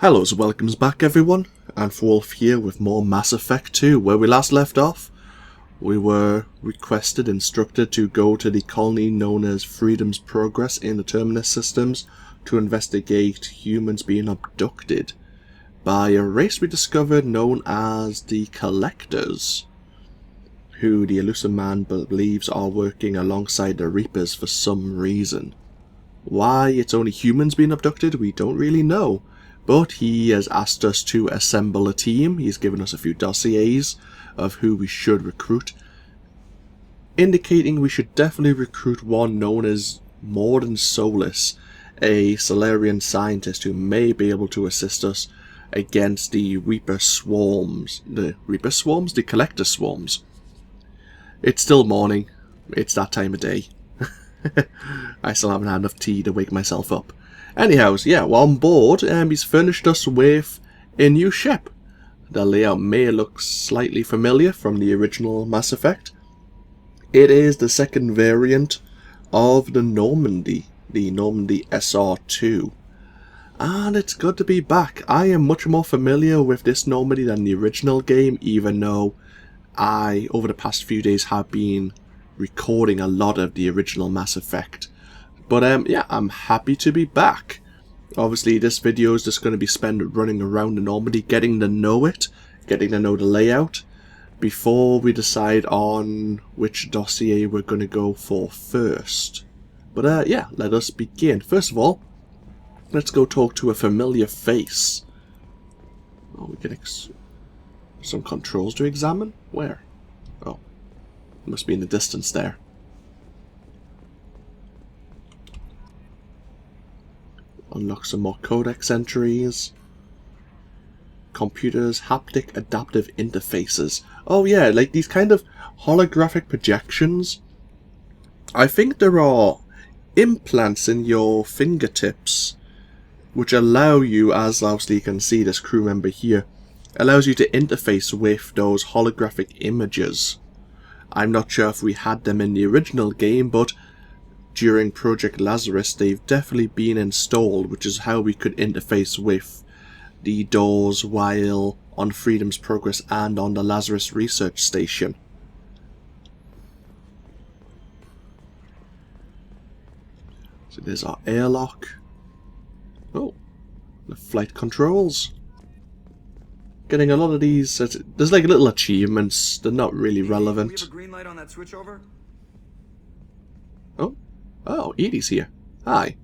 Hello, so welcomes back everyone. AnthWolf here with more Mass Effect 2. Where we last left off, we were instructed to go to the colony known as Freedom's Progress in the Terminus Systems to investigate humans being abducted by a race we discovered known as the Collectors, who the elusive man believes are working alongside the Reapers for some reason. Why it's only humans being abducted, we don't really know. But he has asked us to assemble a team. He's given us a few dossiers of who we should recruit, indicating we should definitely recruit one known as Morden Solus, a Solarian scientist who may be able to assist us against the Reaper swarms. The Reaper swarms? The Collector swarms. It's still morning. It's that time of day. I still haven't had enough tea to wake myself up. Anyhow, yeah, we're on board. He's furnished us with a new ship. The layout may look slightly familiar from the original Mass Effect. It is the second variant of the Normandy SR2. And it's good to be back. I am much more familiar with this Normandy than the original game, even though I, over the past few days, have been recording a lot of the original Mass Effect. But yeah, I'm happy to be back. Obviously, this video is just going to be spent running around the Normandy, getting to know it, getting to know the layout, before we decide on which dossier we're going to go for first. But yeah, let us begin. First of all, let's go talk to a familiar face. Oh, we get some controls to examine? Where? Oh, must be in the distance there. Unlock some more codex entries. Computers, haptic adaptive interfaces. Oh yeah, like these kind of holographic projections. I think there are implants in your fingertips which allow you, as obviously you can see this crew member here, allows you to interface with those holographic images. I'm not sure if we had them in the original game, but during Project Lazarus they've definitely been installed, which is how we could interface with the doors while on Freedom's Progress and on the Lazarus research station. So there's our airlock. Oh, the flight controls. Getting a lot of these, there's like little achievements, they're not really relevant. We have a green light on that switch over? Oh, Edie's here. Hi.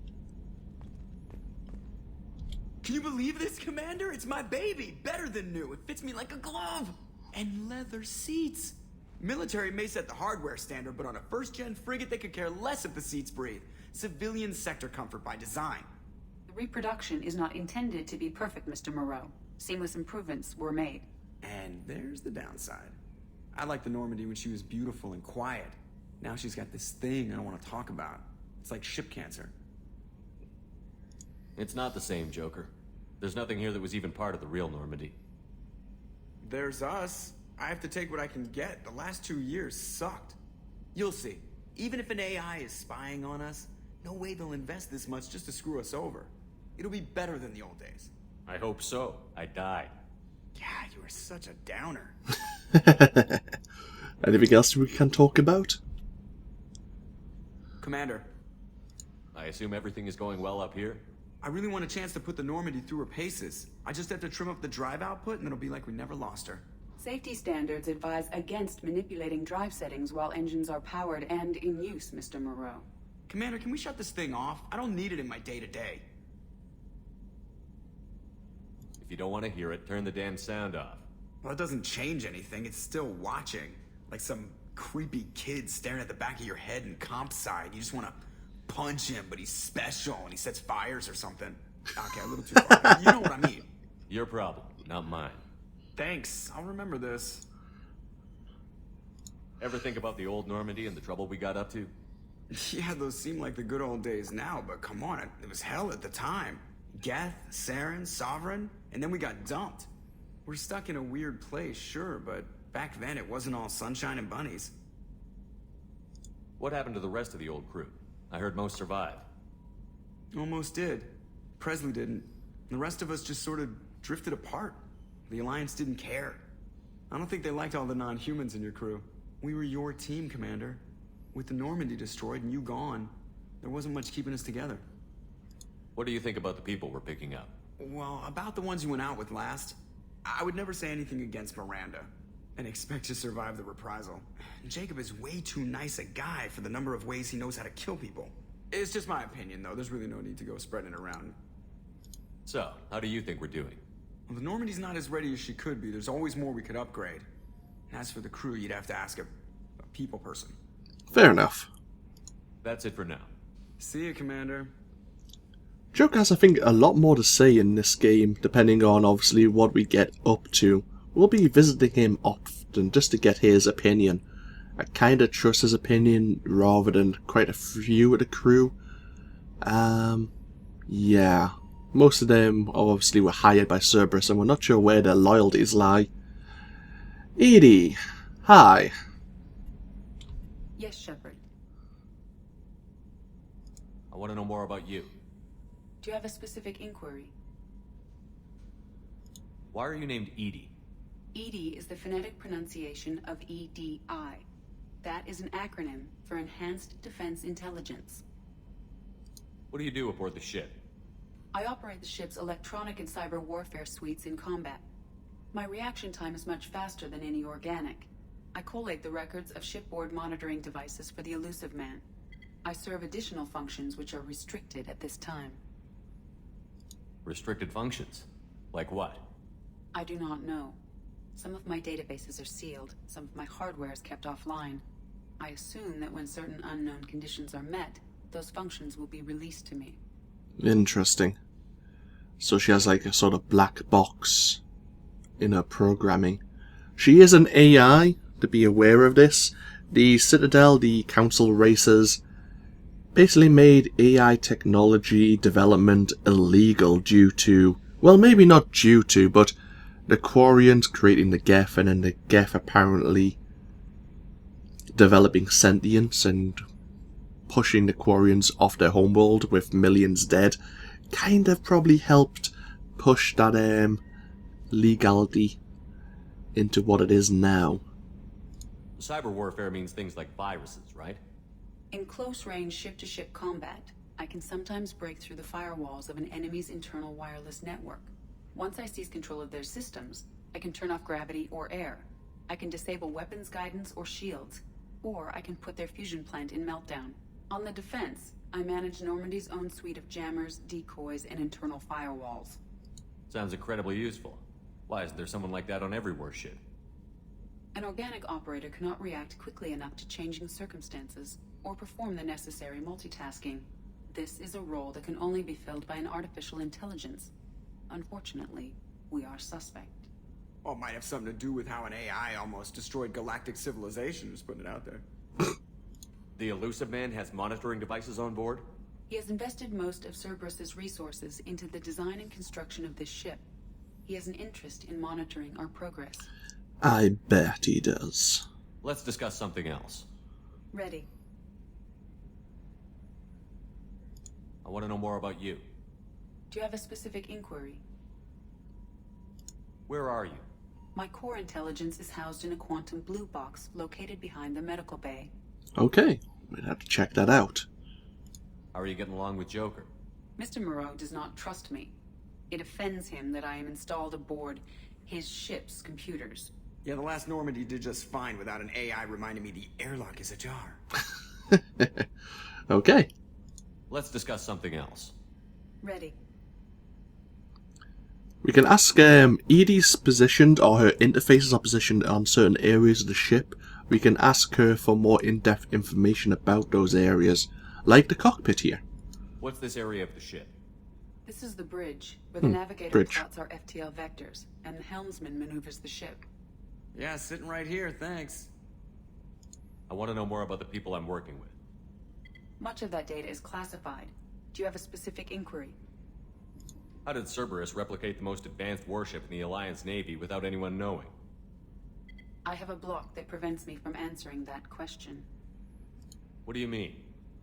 Can you believe this, Commander? It's my baby. Better than new. It fits me like a glove. And leather seats. Military may set the hardware standard, but on a first-gen frigate, they could care less if the seats breathe. Civilian sector comfort by design. The reproduction is not intended to be perfect, Mr. Moreau. Seamless improvements were made. And there's the downside. I liked the Normandy when she was beautiful and quiet. Now she's got this thing I don't want to talk about. It's like ship cancer. It's not the same, Joker. There's nothing here that was even part of the real Normandy. There's us. I have to take what I can get. The last 2 years sucked. You'll see. Even if an AI is spying on us, no way they'll invest this much just to screw us over. It'll be better than the old days. I hope so. I died. Yeah, you are such a downer. Anything else we can talk about? Commander, I assume everything is going well up here? I really want a chance to put the Normandy through her paces. I just have to trim up the drive output and it'll be like we never lost her. Safety standards advise against manipulating drive settings while engines are powered and in use, Mr. Moreau. Commander, can we shut this thing off? I don't need it in my day-to-day. If you don't want to hear it, turn the damn sound off. Well, it doesn't change anything. It's still watching. Like some creepy kid staring at the back of your head in comp side. You just want to punch him, but he's special and he sets fires or something. Okay, a little too far. You know what I mean. Your problem, not mine. Thanks. I'll remember this. Ever think about the old Normandy and the trouble we got up to? Yeah, those seem like the good old days now, but come on, it was hell at the time. Geth, Saren, Sovereign, and then we got dumped. We're stuck in a weird place, sure, but back then it wasn't all sunshine and bunnies. What happened to the rest of the old crew? I heard most survived. Almost did. Presley didn't. The rest of us just sort of drifted apart. The Alliance didn't care. I don't think they liked all the non-humans in your crew. We were your team, Commander. With the Normandy destroyed and you gone, there wasn't much keeping us together. What do you think about the people we're picking up? Well, about the ones you went out with last, I would never say anything against Miranda and expect to survive the reprisal. Jacob is way too nice a guy for the number of ways he knows how to kill people. It's just my opinion, though. There's really no need to go spreading it around. So, how do you think we're doing? Well, the Normandy's not as ready as she could be. There's always more we could upgrade. And as for the crew, you'd have to ask a people person. Fair enough. That's it for now. See you, Commander. Joker has, I think, a lot more to say in this game, depending on, obviously, what we get up to. We'll be visiting him often, just to get his opinion. I kinda trust his opinion, rather than quite a few of the crew. Yeah. Most of them, obviously, were hired by Cerberus, and we're not sure where their loyalties lie. Edie, hi. Yes, Shepard. I want to know more about you. Do you have a specific inquiry? Why are you named Edie? EDI is the phonetic pronunciation of EDI. That is an acronym for Enhanced Defense Intelligence. What do you do aboard the ship? I operate the ship's electronic and cyber warfare suites in combat. My reaction time is much faster than any organic. I collate the records of shipboard monitoring devices for the elusive man. I serve additional functions which are restricted at this time. Restricted functions? Like what? I do not know. Some of my databases are sealed, some of my hardware is kept offline. I assume that when certain unknown conditions are met, those functions will be released to me. Interesting. So she has like a sort of black box in her programming. She is an AI, to be aware of this. The Citadel, the Council races, basically made AI technology development illegal due to, well, maybe not due to, but the Quarians creating the Geth, and then the Geth apparently developing sentience and pushing the Quarians off their homeworld with millions dead, kind of probably helped push that legality into what it is now. Cyber warfare means things like viruses, right? In close-range ship-to-ship combat, I can sometimes break through the firewalls of an enemy's internal wireless network. Once I seize control of their systems, I can turn off gravity or air. I can disable weapons guidance or shields, or I can put their fusion plant in meltdown. On the defense, I manage Normandy's own suite of jammers, decoys, and internal firewalls. Sounds incredibly useful. Why isn't there someone like that on every warship? An organic operator cannot react quickly enough to changing circumstances, or perform the necessary multitasking. This is a role that can only be filled by an artificial intelligence. Unfortunately, we are suspect. Well, it might have something to do with how an AI almost destroyed galactic civilization, just putting it out there. The elusive man has monitoring devices on board? He has invested most of Cerberus's resources into the design and construction of this ship. He has an interest in monitoring our progress. I bet he does. Let's discuss something else. Ready. I want to know more about you. Do you have a specific inquiry? Where are you? My core intelligence is housed in a quantum blue box located behind the medical bay. Okay, we'd have to check that out. How are you getting along with Joker? Mr. Moreau does not trust me. It offends him that I am installed aboard his ship's computers. Yeah, the last Normandy did just fine without an AI reminding me the airlock is ajar. Okay. Let's discuss something else. Ready. We can ask Edie's positioned, or her interfaces are positioned on certain areas of the ship. We can ask her for more in-depth information about those areas, like the cockpit here. What's this area of the ship? This is the bridge, where the navigator bridge. plots our FTL vectors, and the helmsman maneuvers the ship. Yeah, sitting right here, thanks. I want to know more about the people I'm working with. Much of that data is classified. Do you have a specific inquiry? How did Cerberus replicate the most advanced warship in the Alliance Navy without anyone knowing? I have a block that prevents me from answering that question. What do you mean?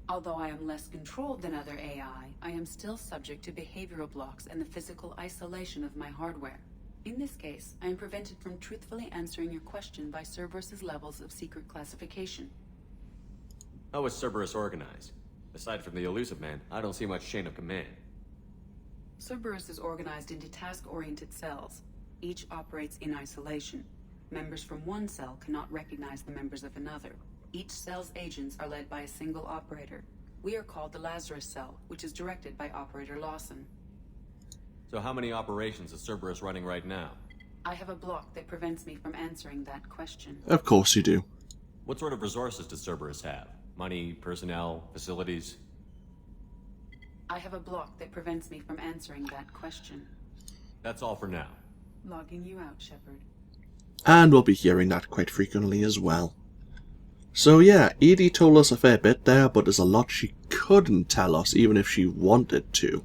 Although I am less controlled than other AI, I am still subject to behavioral blocks and the physical isolation of my hardware. In this case, I am prevented from truthfully answering your question by Cerberus's levels of secret classification. How is Cerberus organized? Aside from the elusive man, I don't see much chain of command. Cerberus is organized into task-oriented cells. Each operates in isolation. Members from one cell cannot recognize the members of another. Each cell's agents are led by a single operator. We are called the Lazarus cell, which is directed by Operator Lawson. So how many operations is Cerberus running right now? I have a block that prevents me from answering that question. Of course you do. What sort of resources does Cerberus have? Money, personnel, facilities? I have a block that prevents me from answering that question. That's all for now. Logging you out, Shepard. And we'll be hearing that quite frequently as well. So yeah, Edie told us a fair bit there, but there's a lot she couldn't tell us even if she wanted to.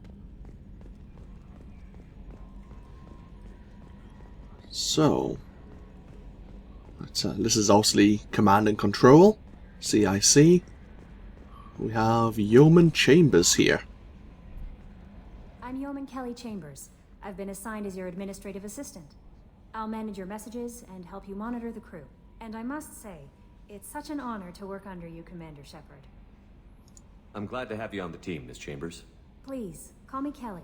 So, this is obviously Command and Control, CIC. We have Yeoman Chambers here. I'm Yeoman Kelly Chambers. I've been assigned as your administrative assistant. I'll manage your messages and help you monitor the crew. And I must say, it's such an honor to work under you, Commander Shepard. I'm glad to have you on the team, Miss Chambers. Please, call me Kelly.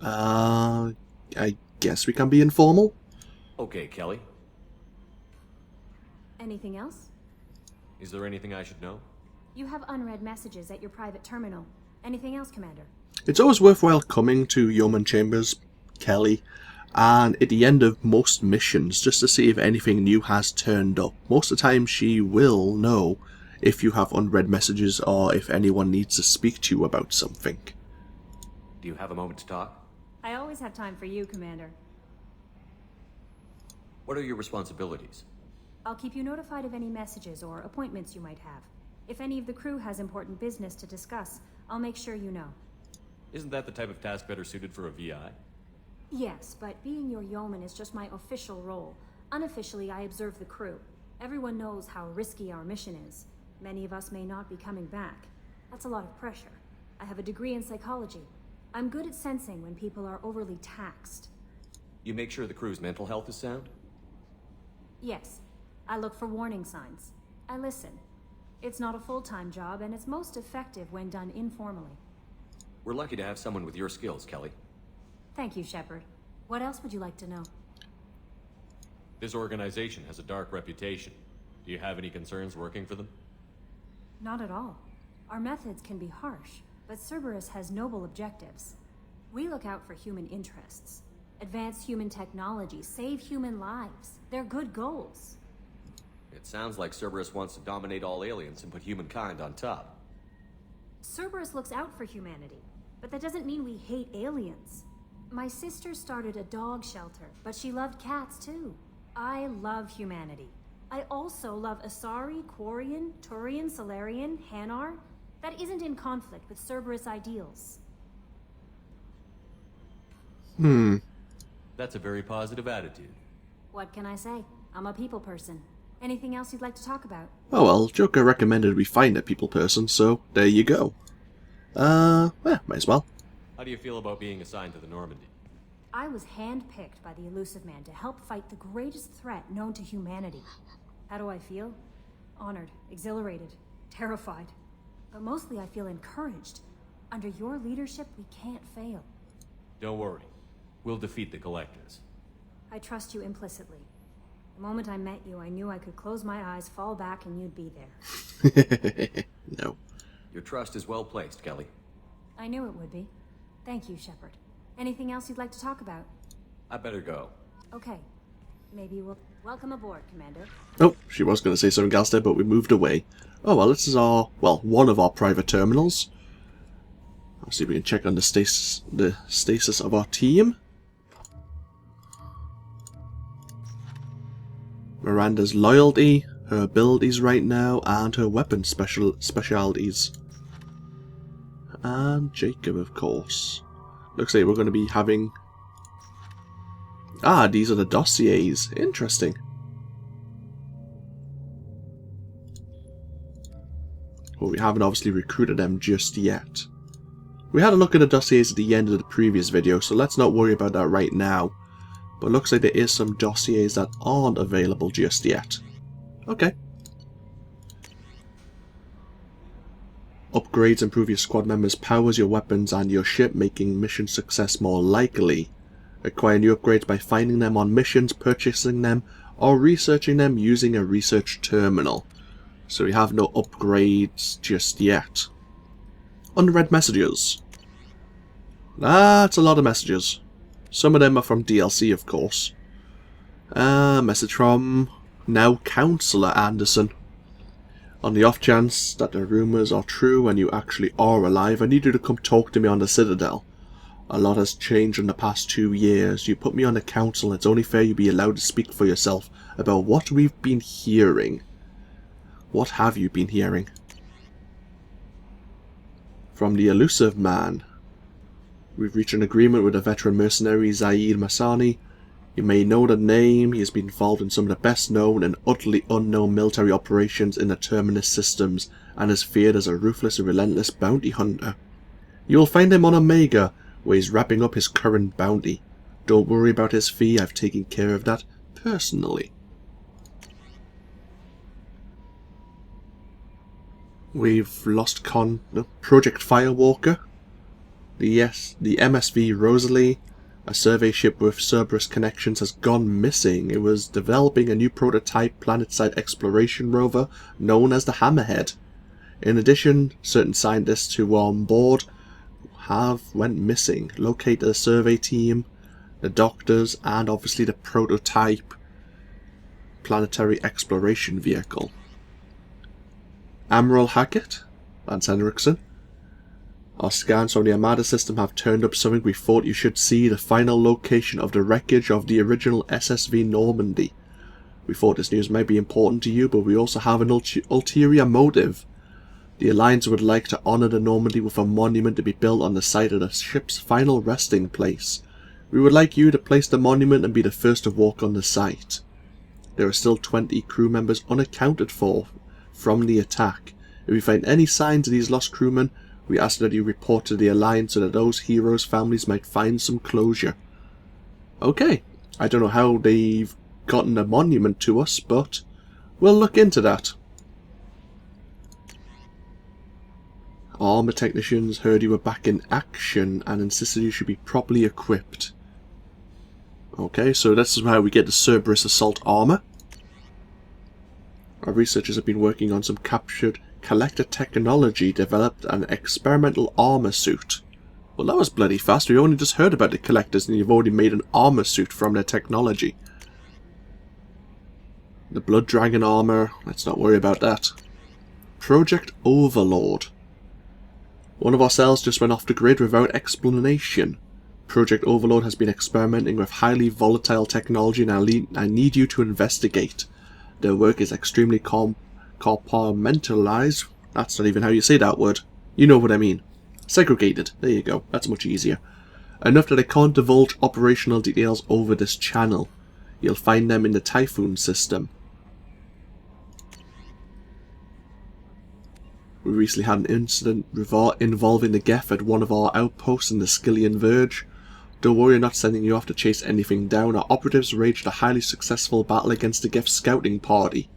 I guess we can be informal? Okay, Kelly. Anything else? Is there anything I should know? You have unread messages at your private terminal. Anything else, Commander? It's always worthwhile coming to Yeoman Chambers, Kelly, and at the end of most missions, just to see if anything new has turned up. Most of the time she will know if you have unread messages or if anyone needs to speak to you about something. Do you have a moment to talk? I always have time for you, Commander. What are your responsibilities? I'll keep you notified of any messages or appointments you might have. If any of the crew has important business to discuss, I'll make sure you know. Isn't that the type of task better suited for a VI? Yes, but being your yeoman is just my official role. Unofficially, I observe the crew. Everyone knows how risky our mission is. Many of us may not be coming back. That's a lot of pressure. I have a degree in psychology. I'm good at sensing when people are overly taxed. You make sure the crew's mental health is sound? Yes. I look for warning signs. I listen. It's not a full-time job, and it's most effective when done informally. We're lucky to have someone with your skills, Kelly. Thank you, Shepard. What else would you like to know? This organization has a dark reputation. Do you have any concerns working for them? Not at all. Our methods can be harsh, but Cerberus has noble objectives. We look out for human interests. Advance human technology, save human lives. They're good goals. It sounds like Cerberus wants to dominate all aliens and put humankind on top. Cerberus looks out for humanity, but that doesn't mean we hate aliens. My sister started a dog shelter, but she loved cats too. I love humanity. I also love Asari, Quarian, Turian, Solarian, Hanar. That isn't in conflict with Cerberus ideals. That's a very positive attitude. What can I say? I'm a people person. Anything else you'd like to talk about? Oh well, Joker recommended we find a people person, so there you go. Might as well. How do you feel about being assigned to the Normandy? I was handpicked by the elusive man to help fight the greatest threat known to humanity. How do I feel? Honored, exhilarated, terrified. But mostly I feel encouraged. Under your leadership, we can't fail. Don't worry. We'll defeat the Collectors. I trust you implicitly. The moment I met you, I knew I could close my eyes, fall back, and you'd be there. No. Your trust is well placed, Kelly. I knew it would be. Thank you, Shepard. Anything else you'd like to talk about? I better go. Okay. Maybe we'll... Welcome aboard, Commander. Oh, she was going to say something else there, but we moved away. Oh well, this is one of our private terminals. I'll see if we can check on the status of our team. Miranda's loyalty, her abilities right now, and her weapon specialities. And Jacob, of course. Looks like we're going to be having... Ah, these are the dossiers. Interesting. but we haven't obviously recruited them just yet. We had a look at the dossiers at the end of the previous video, so let's not worry about that right now. But looks like there is some dossiers that aren't available just yet. Okay. Upgrades improve your squad members' powers, your weapons, and your ship, making mission success more likely. Acquire new upgrades by finding them on missions, purchasing them, or researching them using a research terminal. So we have no upgrades just yet. Unread messages. That's a lot of messages. Some of them are from DLC, of course. Message from now Councillor Anderson. On the off chance that the rumours are true and you actually are alive, I need you to come talk to me on the Citadel. A lot has changed in the past 2 years. You put me on the council, it's only fair you be allowed to speak for yourself about what we've been hearing. What have you been hearing? From the elusive man. We've reached an agreement with a veteran mercenary, Zaid Masani. You may know the name. He has been involved in some of the best known and utterly unknown military operations in the Terminus Systems and is feared as a ruthless and relentless bounty hunter. You will find him on Omega, where he's wrapping up his current bounty. Don't worry about his fee, I've taken care of that personally. We've lost Project Firewalker. The MSV Rosalie, a survey ship with Cerberus connections, has gone missing. It was developing a new prototype planet-side exploration rover known as the Hammerhead. In addition, certain scientists who were on board went missing. Locate the survey team, the doctors, and obviously the prototype planetary exploration vehicle. Admiral Hackett, Lance Henriksen. Our scans from the Armada system have turned up something we thought you should see, the final location of the wreckage of the original SSV Normandy. We thought this news might be important to you, but we also have an ulterior motive. The Alliance would like to honour the Normandy with a monument to be built on the site of the ship's final resting place. We would like you to place the monument and be the first to walk on the site. There are still 20 crew members unaccounted for from the attack. If we find any signs of these lost crewmen, we ask that you report to the Alliance so that those heroes' families might find some closure. Okay, I don't know how they've gotten a monument to us, but we'll look into that. Armour technicians heard you were back in action and insisted you should be properly equipped. Okay, so this is how we get the Cerberus assault armour. Our researchers have been working on some captured collector technology, developed an experimental armor suit. Well, that was bloody fast. We only just heard about the collectors and you've already made an armor suit from their technology. The Blood Dragon armor, let's not worry about that. Project Overlord. One of our cells just went off the grid without explanation. Project Overlord has been experimenting with highly volatile technology and I need you to investigate. Their work is extremely compartmentalized. That's not even how you say that word. You know what I mean. Segregated. There you go. That's much easier. Enough that I can't divulge operational details over this channel. You'll find them in the Typhoon system. We recently had an incident involving the Geth at one of our outposts in the Skillian Verge. Don't worry, I'm not sending you off to chase anything down. Our operatives waged a highly successful battle against the Geth scouting party.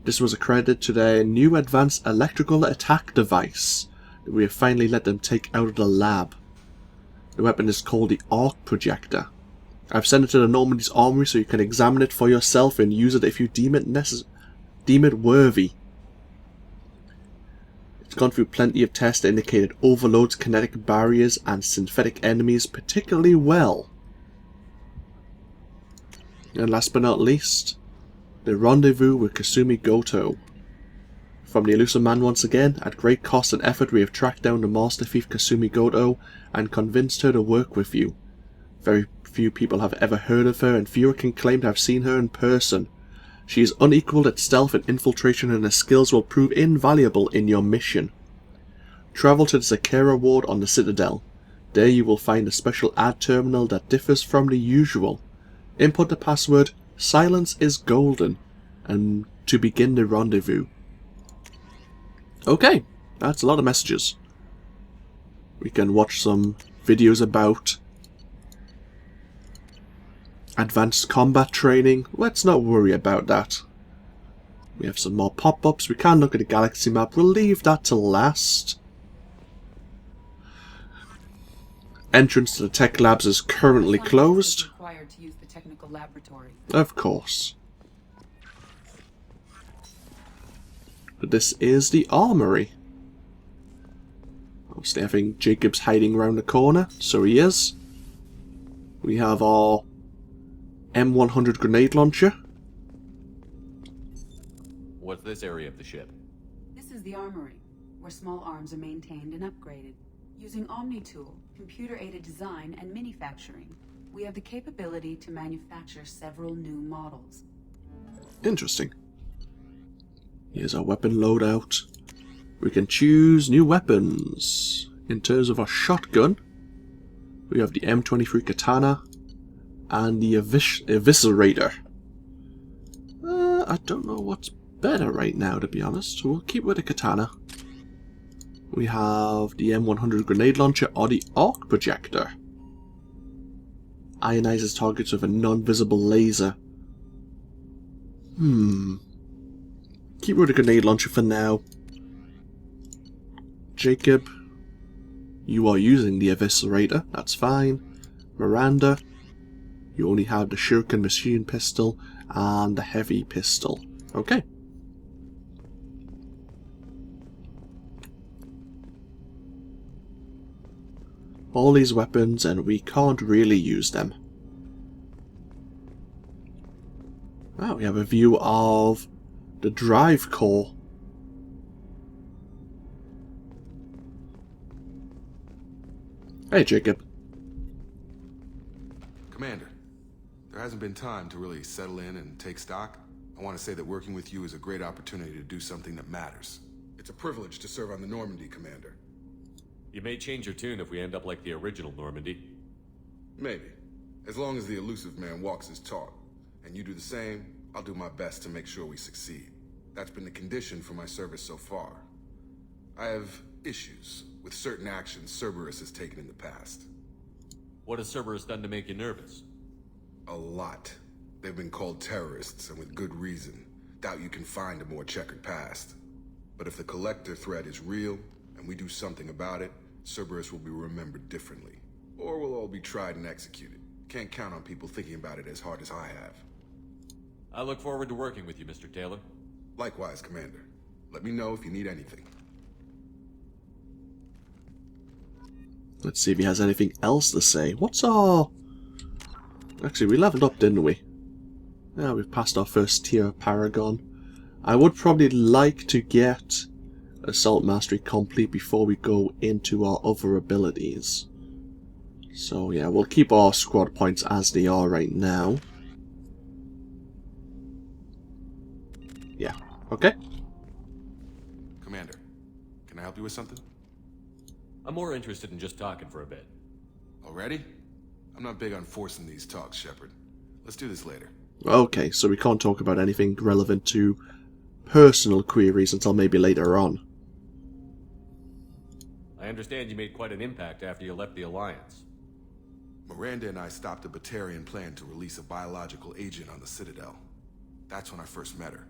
This was accredited to their new advanced electrical attack device that we have finally let them take out of the lab. The weapon is called the Arc Projector. I've sent it to the Normandy's armory so you can examine it for yourself and use it if you deem it worthy. It's gone through plenty of tests that indicated overloads, kinetic barriers, and synthetic enemies particularly well. And last but not least, the rendezvous with Kasumi Goto. From the elusive man once again, at great cost and effort we have tracked down the master thief Kasumi Goto and convinced her to work with you. Very few people have ever heard of her and fewer can claim to have seen her in person. She is unequalled at stealth and infiltration and her skills will prove invaluable in your mission. Travel to the Zakera ward on the Citadel. There you will find a special ad terminal that differs from the usual. Input the password "Silence is Golden" and to begin the rendezvous. Okay, that's a lot of messages. We can watch some videos about advanced combat training. Let's not worry about that. We have some more pop-ups. We can look at the galaxy map. We'll leave that to last. Entrance to the tech labs is currently closed. Required to use the technical laboratory. Of course. But this is the armory. Obviously, I think Jacob's hiding around the corner, so he is. We have our M100 grenade launcher. What's this area of the ship? This is the armory, where small arms are maintained and upgraded. Using Omni-Tool, computer-aided design, and manufacturing, we have the capability to manufacture several new models. Interesting. Here's our weapon loadout. We can choose new weapons. In terms of our shotgun, we have the M23 Katana and the Eviscerator. I don't know what's better right now, to be honest. We'll keep with the Katana. We have the M100 grenade launcher or the arc projector. Ionizes targets with a non-visible laser. Keep with the grenade launcher for now. Jacob, you are using the Eviscerator. That's fine. Miranda, you only have the shuriken machine pistol and the heavy pistol. Okay. All these weapons, and we can't really use them. Wow, we have a view of the drive core. Hey, Jacob. Commander, there hasn't been time to really settle in and take stock. I want to say that working with you is a great opportunity to do something that matters. It's a privilege to serve on the Normandy, Commander. You may change your tune if we end up like the original Normandy. Maybe. As long as the elusive man walks his talk, and you do the same, I'll do my best to make sure we succeed. That's been the condition for my service so far. I have issues with certain actions Cerberus has taken in the past. What has Cerberus done to make you nervous? A lot. They've been called terrorists, and with good reason. Doubt you can find a more checkered past. But if the Collector threat is real, and we do something about it, Cerberus will be remembered differently. Or we'll all be tried and executed. Can't count on people thinking about it as hard as I have. I look forward to working with you, Mr. Taylor. Likewise, Commander. Let me know if you need anything. Let's see if he has anything else to say. What's our... Actually, we leveled up, didn't we? Yeah, we've passed our first tier Paragon. I would probably like to get Assault Mastery complete before we go into our other abilities. So yeah, we'll keep our squad points as they are right now. Yeah, okay. Commander, can I help you with something? I'm more interested in just talking for a bit. Already? I'm not big on forcing these talks, Shepard. Let's do this later. Okay, so we can't talk about anything relevant to personal queries until maybe later on. I understand you made quite an impact after you left the Alliance. Miranda and I stopped a Batarian plan to release a biological agent on the Citadel. That's when I first met her.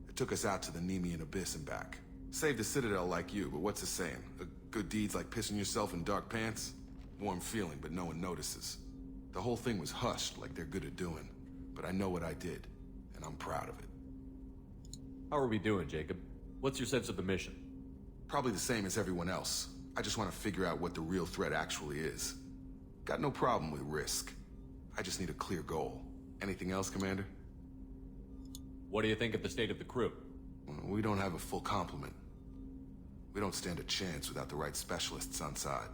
It took us out to the Nemean Abyss and back. Saved the Citadel like you, but what's the saying? A good deed's like pissing yourself in dark pants? Warm feeling, but no one notices. The whole thing was hushed like they're good at doing. But I know what I did, and I'm proud of it. How are we doing, Jacob? What's your sense of the mission? Probably the same as everyone else. I just want to figure out what the real threat actually is. Got no problem with risk. I just need a clear goal. Anything else, Commander? What do you think of the state of the crew? We don't have a full complement. We don't stand a chance without the right specialists on side.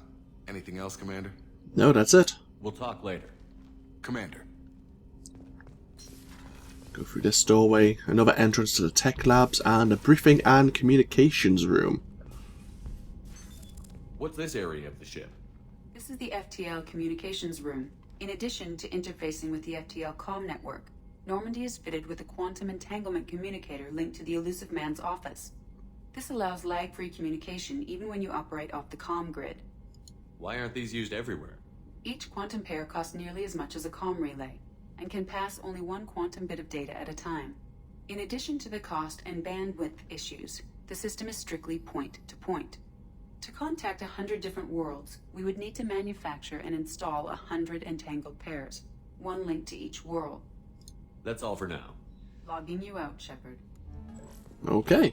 Anything else, Commander? No, that's it. We'll talk later. Commander. Go through this doorway, another entrance to the tech labs, and a briefing and communications room. What's this area of the ship? This is the FTL communications room. In addition to interfacing with the FTL comm network, Normandy is fitted with a quantum entanglement communicator linked to the elusive man's office. This allows lag-free communication even when you operate off the comm grid. Why aren't these used everywhere? Each quantum pair costs nearly as much as a comm relay, and can pass only one quantum bit of data at a time. In addition to the cost and bandwidth issues, the system is strictly point-to-point. To contact 100 different worlds, we would need to manufacture and install 100 entangled pairs, one link to each world. That's all for now. Logging you out, Shepard. Okay.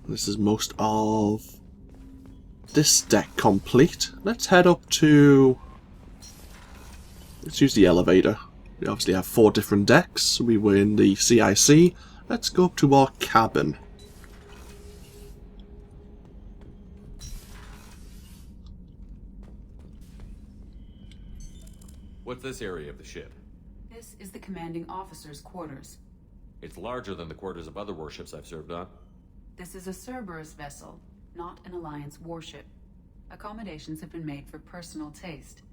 This is most of this deck complete. Let's head up to... Let's use the elevator. We obviously have 4 different decks. We were in the CIC. Let's go up to our cabin. What's this area of the ship? This is the commanding officer's quarters. It's larger than the quarters of other warships I've served on. This is a Cerberus vessel, not an Alliance warship. Accommodations have been made for personal taste.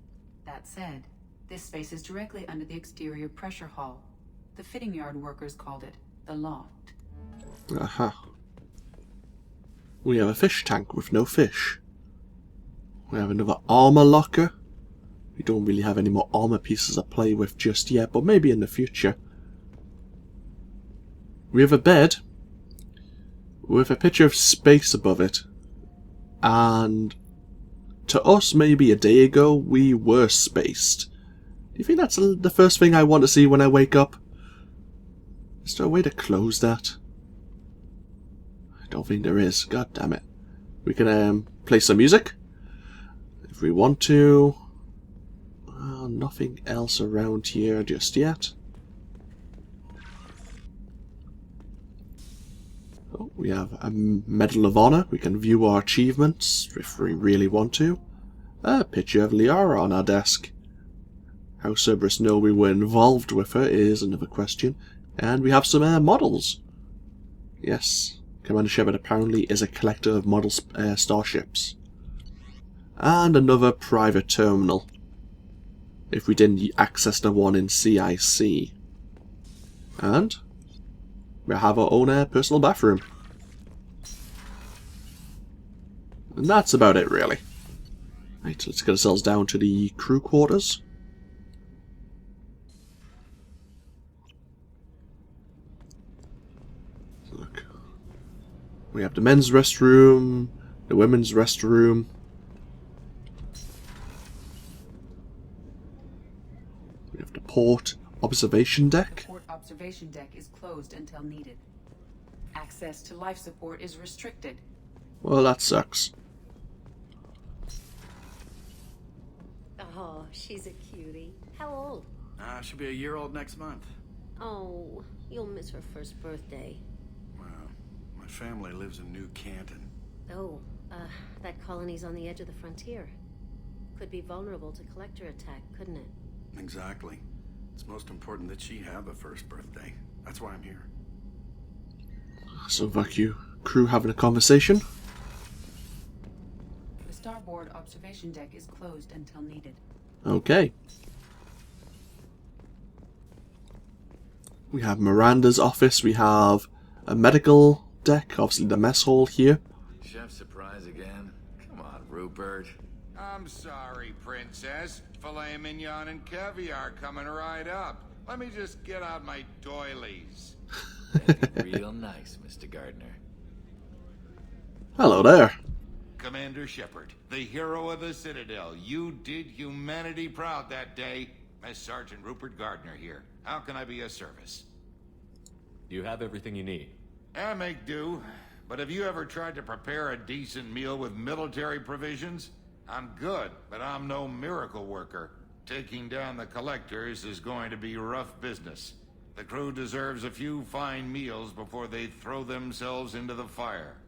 That said, this space is directly under the exterior pressure hull. The fitting yard workers called it the loft. Aha. We have a fish tank with no fish. We have another armor locker. We don't really have any more armor pieces to play with just yet, but maybe in the future. We have a bed with a picture of space above it. And to us, maybe a day ago, we were spaced. Do you think that's the first thing I want to see when I wake up? Is there a way to close that? I don't think there is. God damn it. We can play some music if we want to. Nothing else around here just yet. Oh, we have a Medal of Honor. We can view our achievements if we really want to. A picture of Liara on our desk. How Cerberus know we were involved with her is another question. And we have some models. Yes, Commander Shepard apparently is a collector of model starships. And another private terminal. If we didn't access the one in CIC. And we have our own personal bathroom. And that's about it, really. Right, let's get ourselves down to the crew quarters. Look. We have the men's restroom, the women's restroom. We have the port observation deck. The port observation deck is closed until needed. Access to life support is restricted. Well, that sucks. Oh, she's a cutie. How old? She'll be a year old next month. Oh, you'll miss her first birthday. Well, my family lives in New Canton. Oh, that colony's on the edge of the frontier. Could be vulnerable to collector attack, couldn't it? Exactly. It's most important that she have a first birthday. That's why I'm here. So, vacuum crew having a conversation. The starboard observation deck is closed until needed. Okay. We have Miranda's office. We have a medical deck. Obviously, the mess hall here. Chef surprise again? Come on, Rupert. I'm sorry, Princess. Filet mignon and caviar coming right up. Let me just get out my doilies. That'd be real nice, Mr. Gardner. Hello there. Commander Shepard, the hero of the Citadel. You did humanity proud that day. Master Sergeant Rupert Gardner here. How can I be of service? You have everything you need. I make do. But have you ever tried to prepare a decent meal with military provisions? I'm good, but I'm no miracle worker. Taking down the collectors is going to be rough business. The crew deserves a few fine meals before they throw themselves into the fire.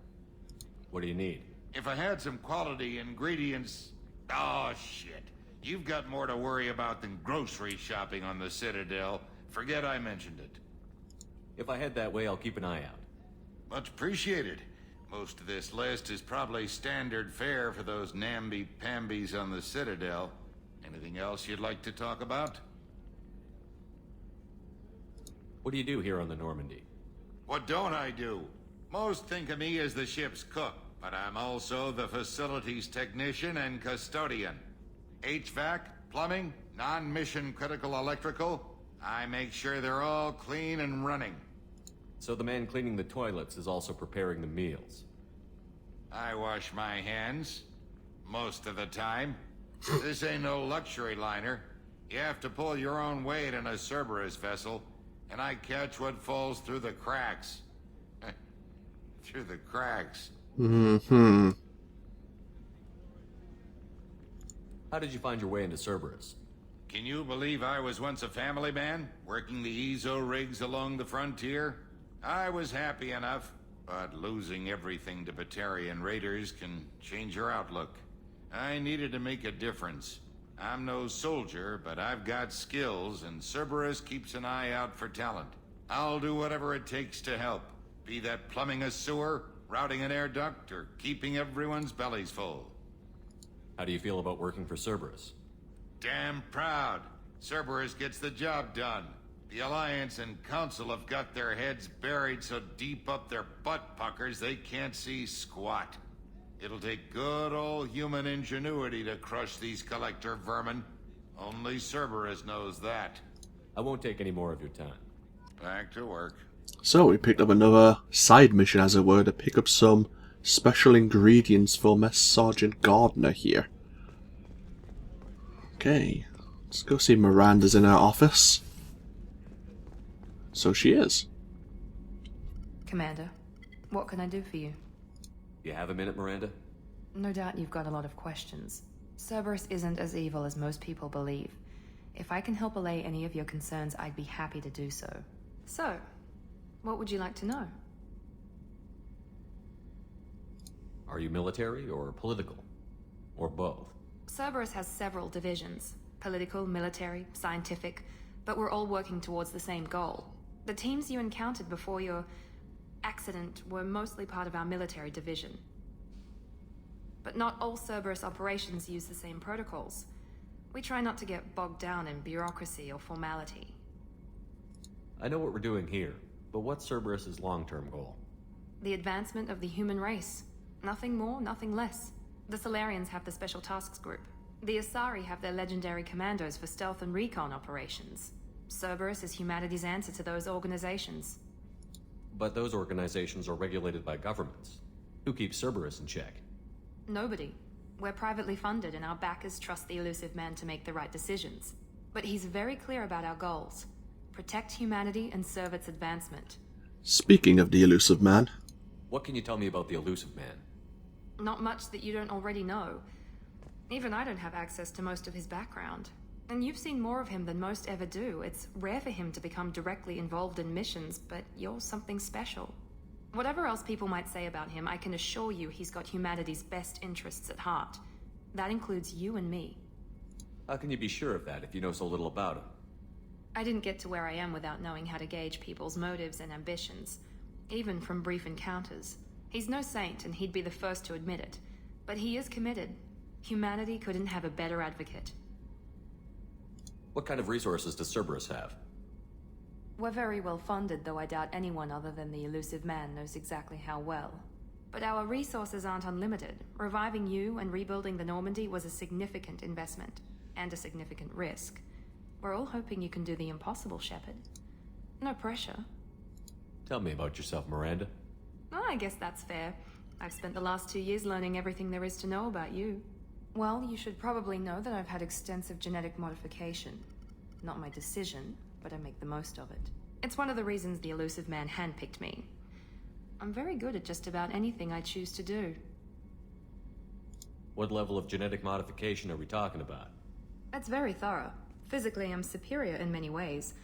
What do you need? If I had some quality ingredients... Oh, shit. You've got more to worry about than grocery shopping on the Citadel. Forget I mentioned it. If I head that way, I'll keep an eye out. Much appreciated. Most of this list is probably standard fare for those namby-pambies on the Citadel. Anything else you'd like to talk about? What do you do here on the Normandy? What don't I do? Most think of me as the ship's cook, but I'm also the facilities technician and custodian. HVAC, plumbing, non-mission critical electrical. I make sure they're all clean and running. So the man cleaning the toilets is also preparing the meals. I wash my hands. Most of the time. This ain't no luxury liner. You have to pull your own weight in a Cerberus vessel, and I catch what falls through the cracks. Through the cracks. Mm-hmm. How did you find your way into Cerberus? Can you believe I was once a family man, working the EZO rigs along the frontier? I was happy enough, but losing everything to Batarian raiders can change your outlook. I needed to make a difference. I'm no soldier, but I've got skills, and Cerberus keeps an eye out for talent. I'll do whatever it takes to help, be that plumbing a sewer, routing an air duct, or keeping everyone's bellies full. How do you feel about working for Cerberus? Damn proud. Cerberus gets the job done. The Alliance and Council have got their heads buried so deep up their butt puckers they can't see squat. It'll take good old human ingenuity to crush these collector vermin. Only Cerberus knows that. I won't take any more of your time. Back to work. So we picked up another side mission, as it were, to pick up some special ingredients for Mess Sergeant Gardner here. Okay, let's go see Miranda's in her office. So she is. Commander, what can I do for you? You have a minute, Miranda? No doubt you've got a lot of questions. Cerberus isn't as evil as most people believe. If I can help allay any of your concerns, I'd be happy to do so. So, what would you like to know? Are you military or political? Or both? Cerberus has several divisions. Political, military, scientific, but we're all working towards the same goal. The teams you encountered before your accident were mostly part of our military division. But not all Cerberus operations use the same protocols. We try not to get bogged down in bureaucracy or formality. I know what we're doing here, but what's Cerberus's long-term goal? The advancement of the human race. Nothing more, nothing less. The Solarians have the Special Tasks Group. The Asari have their legendary commandos for stealth and recon operations. Cerberus is humanity's answer to those organizations. But those organizations are regulated by governments. Who keeps Cerberus in check? Nobody. We're privately funded and our backers trust the elusive man to make the right decisions. But he's very clear about our goals. Protect humanity and serve its advancement. Speaking of the elusive man. What can you tell me about the elusive man? Not much that you don't already know. Even I don't have access to most of his background. And you've seen more of him than most ever do. It's rare for him to become directly involved in missions, but you're something special. Whatever else people might say about him, I can assure you he's got humanity's best interests at heart. That includes you and me. How can you be sure of that if you know so little about him? I didn't get to where I am without knowing how to gauge people's motives and ambitions, even from brief encounters. He's no saint, and he'd be the first to admit it. But he is committed. Humanity couldn't have a better advocate. What kind of resources does Cerberus have? We're very well funded, though I doubt anyone other than the elusive man knows exactly how well. But our resources aren't unlimited. Reviving you and rebuilding the Normandy was a significant investment, and a significant risk. We're all hoping you can do the impossible, Shepard. No pressure. Tell me about yourself, Miranda. Oh, I guess that's fair. I've spent the last 2 years learning everything there is to know about you. Well, you should probably know that I've had extensive genetic modification. Not my decision, but I make the most of it. It's one of the reasons the elusive man handpicked me. I'm very good at just about anything I choose to do. What level of genetic modification are we talking about? That's very thorough. Physically, I'm superior in many ways.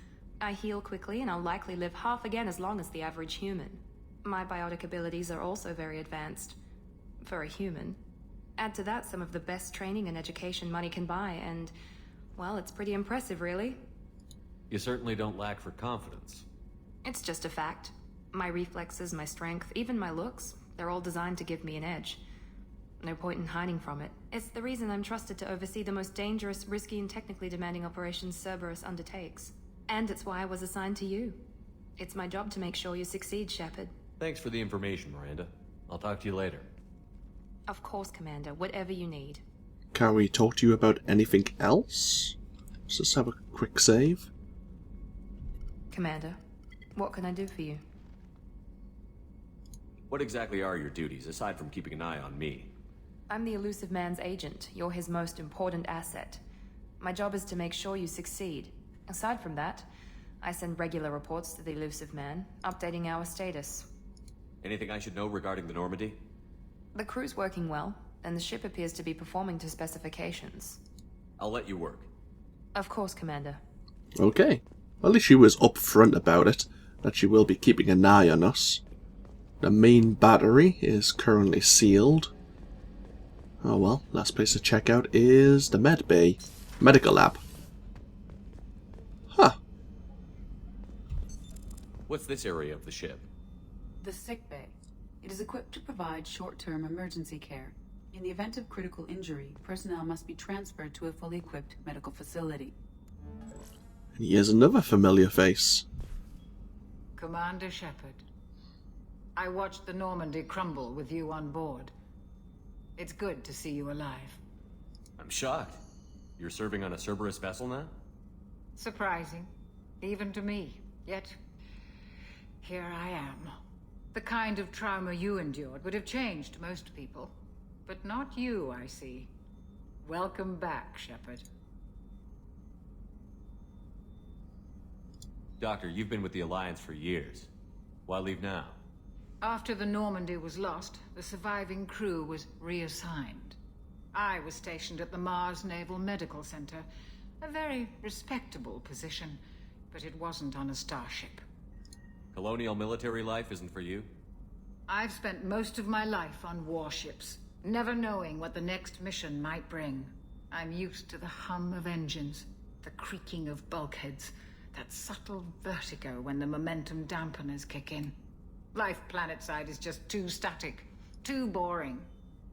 I heal quickly, and I'll likely live half again as long as the average human. My biotic abilities are also very advanced. For a human. Add to that some of the best training and education money can buy, and, well, it's pretty impressive, really. You certainly don't lack for confidence. It's just a fact. My reflexes, my strength, even my looks, they're all designed to give me an edge. No point in hiding from it. It's the reason I'm trusted to oversee the most dangerous, risky, and technically demanding operations Cerberus undertakes. And it's why I was assigned to you. It's my job to make sure you succeed, Shepard. Thanks for the information, Miranda. I'll talk to you later. Of course, Commander. Whatever you need. Can we talk to you about anything else? Let's just have a quick save. Commander, what can I do for you? What exactly are your duties, aside from keeping an eye on me? I'm the elusive man's agent. You're his most important asset. My job is to make sure you succeed. Aside from that, I send regular reports to the elusive man, updating our status. Anything I should know regarding the Normandy? The crew's working well, and the ship appears to be performing to specifications. I'll let you work. Of course, Commander. Okay. At least she was upfront about it, that she will be keeping an eye on us. The main battery is currently sealed. Oh well, last place to check out is the med bay. Medical lab. Huh. What's this area of the ship? The sick bay. It is equipped to provide short-term emergency care. In the event of critical injury, personnel must be transferred to a fully equipped medical facility. And here's another familiar face. Commander Shepard. I watched the Normandy crumble with you on board. It's good to see you alive. I'm shocked. You're serving on a Cerberus vessel now? Surprising, even to me. Yet, here I am. The kind of trauma you endured would have changed most people. But not you, I see. Welcome back, Shepard. Doctor, you've been with the Alliance for years. Why leave now? After the Normandy was lost, the surviving crew was reassigned. I was stationed at the Mars Naval Medical Center, a very respectable position, but it wasn't on a starship. Colonial military life isn't for you? I've spent most of my life on warships, never knowing what the next mission might bring. I'm used to the hum of engines, the creaking of bulkheads, that subtle vertigo when the momentum dampeners kick in. Life planetside is just too static, too boring.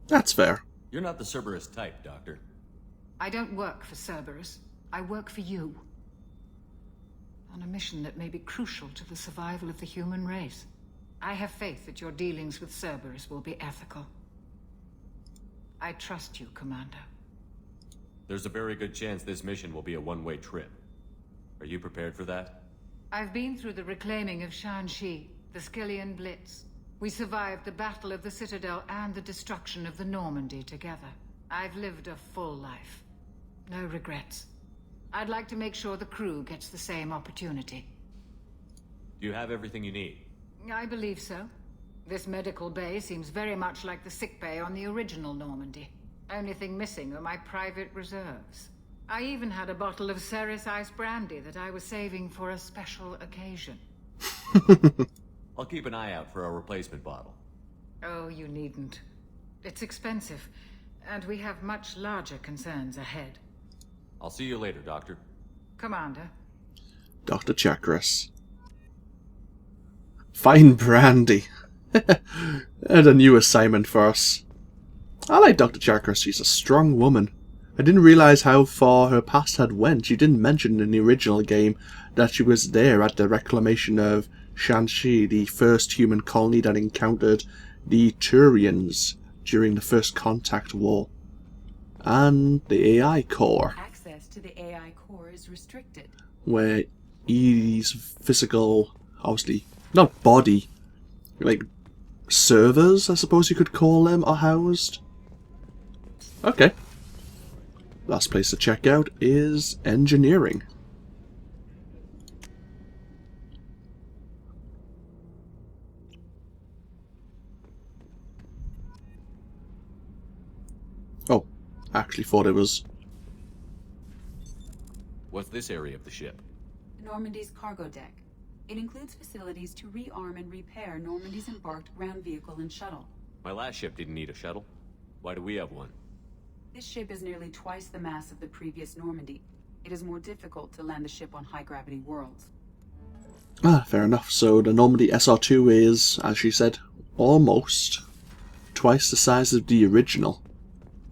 That's fair. You're not the Cerberus type, Doctor. I don't work for Cerberus. I work for you. On a mission that may be crucial to the survival of the human race. I have faith that your dealings with Cerberus will be ethical. I trust you, Commander. There's a very good chance this mission will be a one-way trip. Are you prepared for that? I've been through the reclaiming of Shanxi, the Skillian Blitz. We survived the Battle of the Citadel and the destruction of the Normandy together. I've lived a full life. No regrets. I'd like to make sure the crew gets the same opportunity. Do you have everything you need? I believe so. This medical bay seems very much like the sick bay on the original Normandy. Only thing missing are my private reserves. I even had a bottle of Ceres Ice Brandy that I was saving for a special occasion. I'll keep an eye out for a replacement bottle. Oh, you needn't. It's expensive, and we have much larger concerns ahead. I'll see you later, Doctor. Commander. Dr. Chakras. Fine brandy. And a new assignment for us. I like Dr. Chakras. She's a strong woman. I didn't realize how far her past had went. She didn't mention in the original game that she was there at the reclamation of Shanxi, the first human colony that encountered the Turians during the First Contact War. And the AI core. Access to the AI core is restricted. Where E's physical, obviously, not body, like servers, I suppose you could call them, are housed. Okay. Last place to check out is engineering. Oh, actually thought it was... What's this area of the ship? Normandy's cargo deck. It includes facilities to rearm and repair Normandy's embarked ground vehicle and shuttle. My last ship didn't need a shuttle. Why do we have one? This ship is nearly twice the mass of the previous Normandy. It is more difficult to land the ship on high-gravity worlds. Ah, fair enough. So the Normandy SR2 is, as she said, almost twice the size of the original.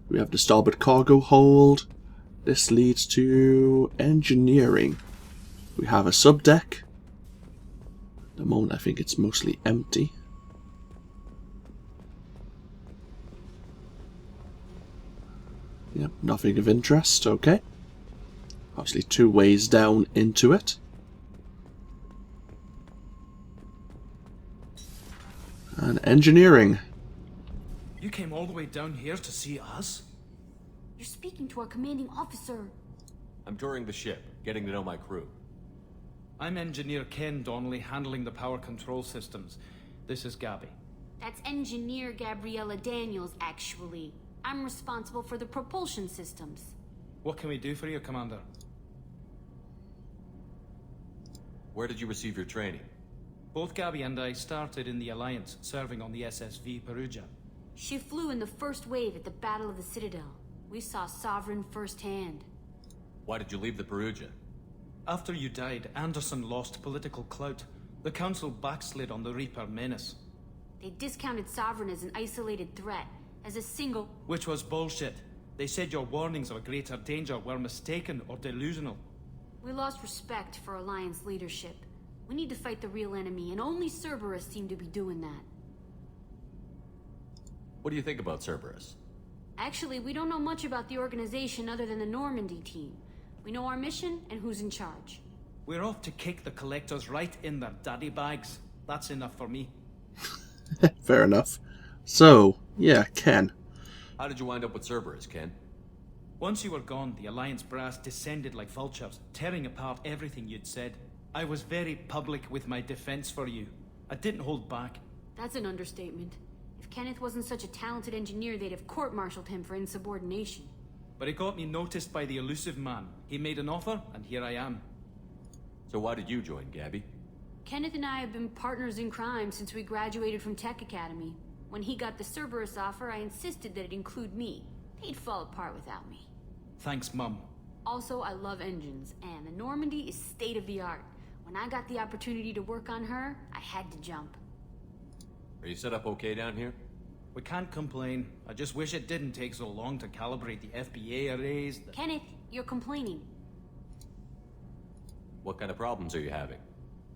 We have the starboard cargo hold. This leads to engineering. We have a subdeck. At the moment I think it's mostly empty. Yep, nothing of interest, okay. Obviously 2 ways down into it. And engineering. You came all the way down here to see us? You're speaking to our commanding officer. I'm touring the ship, getting to know my crew. I'm Engineer Ken Donnelly, handling the power control systems. This is Gabby. That's Engineer Gabriella Daniels, actually. I'm responsible for the propulsion systems. What can we do for you, Commander? Where did you receive your training? Both Gabby and I started in the Alliance, serving on the SSV Perugia. She flew in the first wave at the Battle of the Citadel. We saw Sovereign firsthand. Why did you leave the Perugia? After you died, Anderson lost political clout. The Council backslid on the Reaper menace. They discounted Sovereign as an isolated threat, as a single... Which was bullshit. They said your warnings of a greater danger were mistaken or delusional. We lost respect for Alliance leadership. We need to fight the real enemy, and only Cerberus seemed to be doing that. What do you think about Cerberus? Actually, we don't know much about the organization other than the Normandy team. We know our mission and who's in charge. We're off to kick the collectors right in their daddy bags. That's enough for me. Fair enough. So, yeah, Ken. How did you wind up with Cerberus, Ken? Once you were gone, the Alliance brass descended like vultures, tearing apart everything you'd said. I was very public with my defense for you. I didn't hold back. That's an understatement. If Kenneth wasn't such a talented engineer, they'd have court-martialed him for insubordination. But it got me noticed by the elusive man. He made an offer, and here I am. So why did you join, Gabby? Kenneth and I have been partners in crime since we graduated from Tech Academy. When he got the Cerberus offer, I insisted that it include me. He'd fall apart without me. Thanks, Mum. Also, I love engines, and the Normandy is state-of-the-art. When I got the opportunity to work on her, I had to jump. Are you set up okay down here? We can't complain. I just wish it didn't take so long to calibrate the FBA arrays. Kenneth, you're complaining. What kind of problems are you having?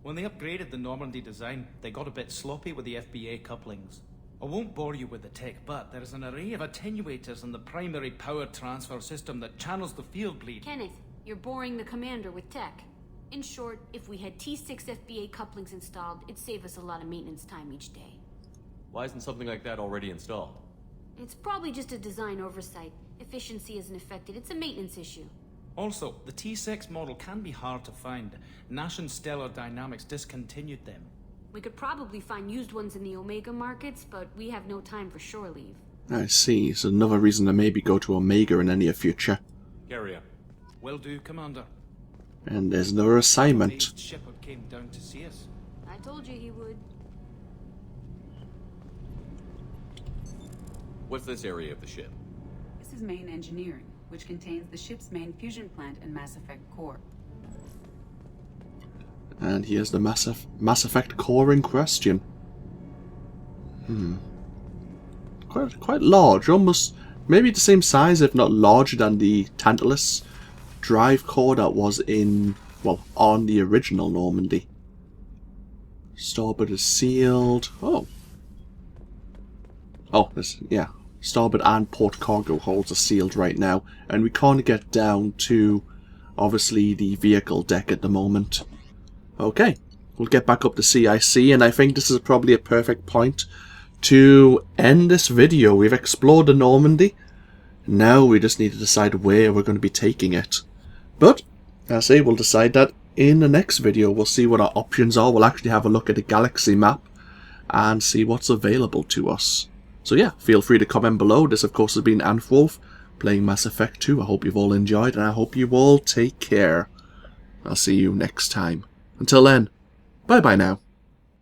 When they upgraded the Normandy design, they got a bit sloppy with the FBA couplings. I won't bore you with the tech, but there is an array of attenuators in the primary power transfer system that channels the field bleed. Kenneth, you're boring the commander with tech. In short, if we had T6 FBA couplings installed, it'd save us a lot of maintenance time each day. Why isn't something like that already installed? It's probably just a design oversight. Efficiency isn't affected. It's a maintenance issue. Also, the T6 model can be hard to find. Nash and Stellar Dynamics discontinued them. We could probably find used ones in the Omega markets, but we have no time for shore leave. I see. So another reason to maybe go to Omega in the near future. Carry on. Will do, Commander. And there's another assignment. Shepard came down to see us. I told you he would. What's this area of the ship? This is main engineering, which contains the ship's main fusion plant and Mass Effect core. And here's the Mass Effect core in question. Quite large, almost maybe the same size, if not larger than the Tantalus drive core that was in, well, on the original Normandy. Starboard is sealed. Yeah. Starboard and port cargo holds are sealed right now, and we can't get down to, obviously, the vehicle deck at the moment. Okay, we'll get back up to CIC, and I think this is probably a perfect point to end this video. We've explored the Normandy. Now we just need to decide where we're going to be taking it. But, as I say, we'll decide that in the next video. We'll see what our options are. We'll actually have a look at the galaxy map and see what's available to us. So yeah, feel free to comment below. This, of course, has been AnthWolf playing Mass Effect 2. I hope you've all enjoyed, and I hope you all take care. I'll see you next time. Until then, bye-bye now.